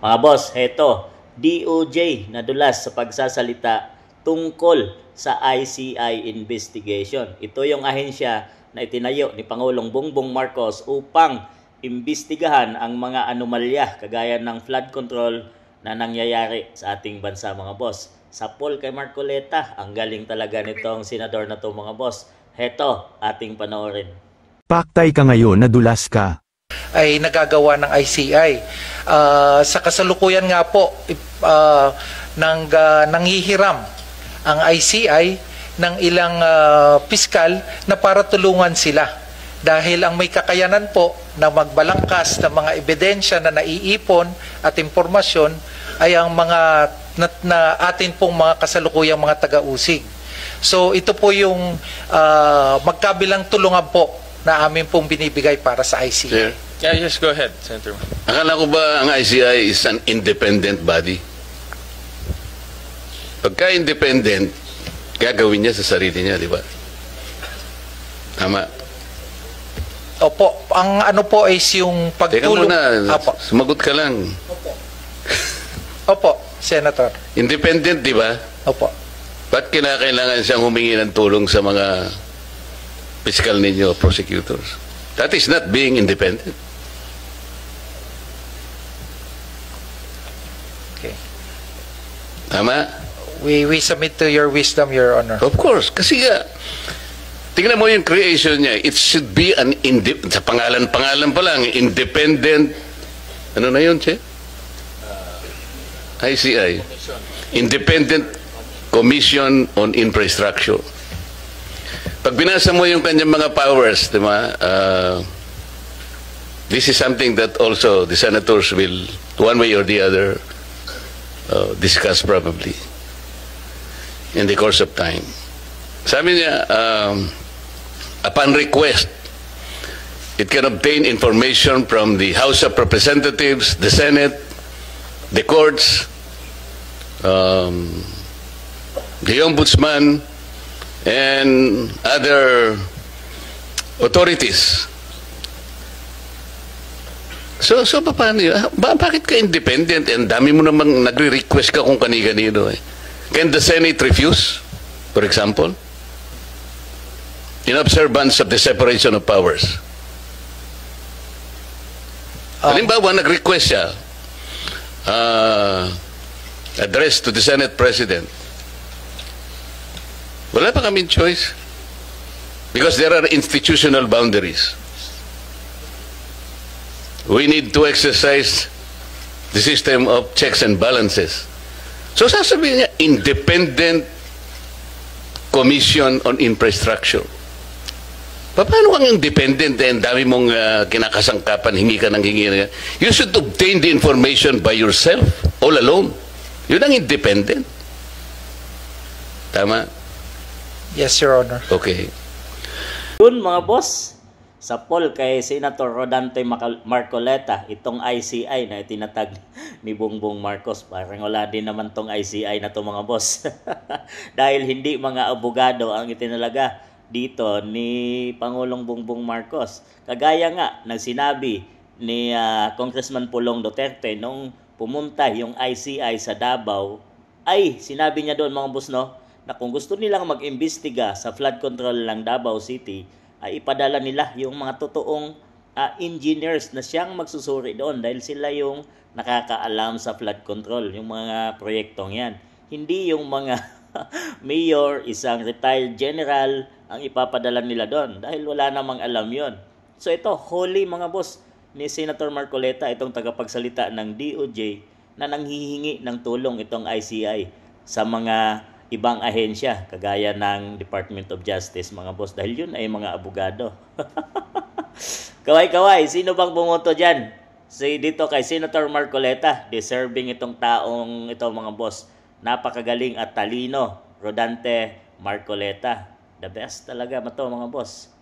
Mga boss, heto, DOJ nadulas sa pagsasalita tungkol sa ICI investigation. Ito yung ahensya na itinayo ni Pangulong Bongbong Marcos upang imbestigahan ang mga anomalya kagaya ng flood control na nangyayari sa ating bansa, mga boss. Sa poll kay Marcoleta, ang galing talaga nitong senador na to, mga boss. Heto, ating panoorin. Paktay ka ngayon, nadulas ka. Ay nagagawa ng ICI. Sa kasalukuyan nga po, nanghihiram ang ICI ng ilang piskal na para tulungan sila. Dahil ang may kakayanan po na magbalangkas ng mga ebidensya na naiipon at impormasyon ay ang mga na atin pong mga kasalukuyang mga taga-usig. So ito po yung magkabilang tulungan po na amin pong binibigay para sa ICI. Sir? Yeah, just go ahead, Senator. Akala ko ba ang ICI is an independent body? Pagka independent, gagawin niya sa sarili niya, di ba? Tama. Opo, ang ano po is yung Teka pagtulong. muna, Opo. sumagot ka lang. Opo, Senator. Independent, di ba? Opo. Ba't kinakailangan siyang humingi ng tulong sa mga fiscal ninyo, prosecutors? That is not being independent. Okay. Tama? We submit to your wisdom, Your Honor. Of course. Kasi tingnan mo yung creation niya. It should be an sa pangalan pa lang, independent, ano na yun, Che? ICI. Independent Commission on Infrastructure. Pag binasa mo yung kanyang mga powers, di ba? This is something that also the senators will, one way or the other, discuss probably in the course of time. Sabi niya, upon request, it can obtain information from the House of Representatives, the Senate, the courts, the Ombudsman, and other authorities. So paano yun? Bakit ka independent? And dami mo namang nagre-request ka kung kani-kanino eh. Can the Senate refuse, for example? In observance of the separation of powers. Halimbawa, nag-request siya, address to the Senate President. Wala pa kaming choice. Because there are institutional boundaries. We need to exercise the system of checks and balances. So sasabihin niya, Independent Commission on Infrastructure. Paano kang independent and dami mong kinakasangkapan, hingi ka ng hingi? You should obtain the information by yourself, all alone. Yun ang independent. Tama? Yes, Your Honor. Okay. Yun, mga boss, sa poll kay Senator Rodante Marcoleta, itong ICI na itinatag ni Bongbong Marcos, parang wala din naman tong ICI na to, mga boss. Dahil hindi mga abogado ang itinalaga dito ni Pangulong Bongbong Marcos. Kagaya nga ng sinabi ni Congressman Pulong Duterte nung pumunta yung ICI sa Davao, ay sinabi niya doon, mga boss, no, na kung gusto nilang mag-imbestiga sa flood control ng Davao City, ay ipadala nila yung mga totoong engineers na siyang magsusuri doon dahil sila yung nakakaalam sa flood control, yung mga proyektong yan. Hindi yung mga mayor, isang retired general ang ipapadala nila doon dahil wala namang alam yon. So ito, holy, mga boss, ni Senator Marcoleta, itong tagapagsalita ng DOJ na nanghihingi ng tulong itong ICI sa mga ibang ahensya kagaya ng Department of Justice, mga boss, dahil yun ay mga abogado. Kaway-kaway, sino bang bumoto dyan? Dito kay Senator Marcoleta, deserving itong taong ito, mga boss. Napakagaling at talino, Rodante Marcoleta. The best talaga ito, mga boss.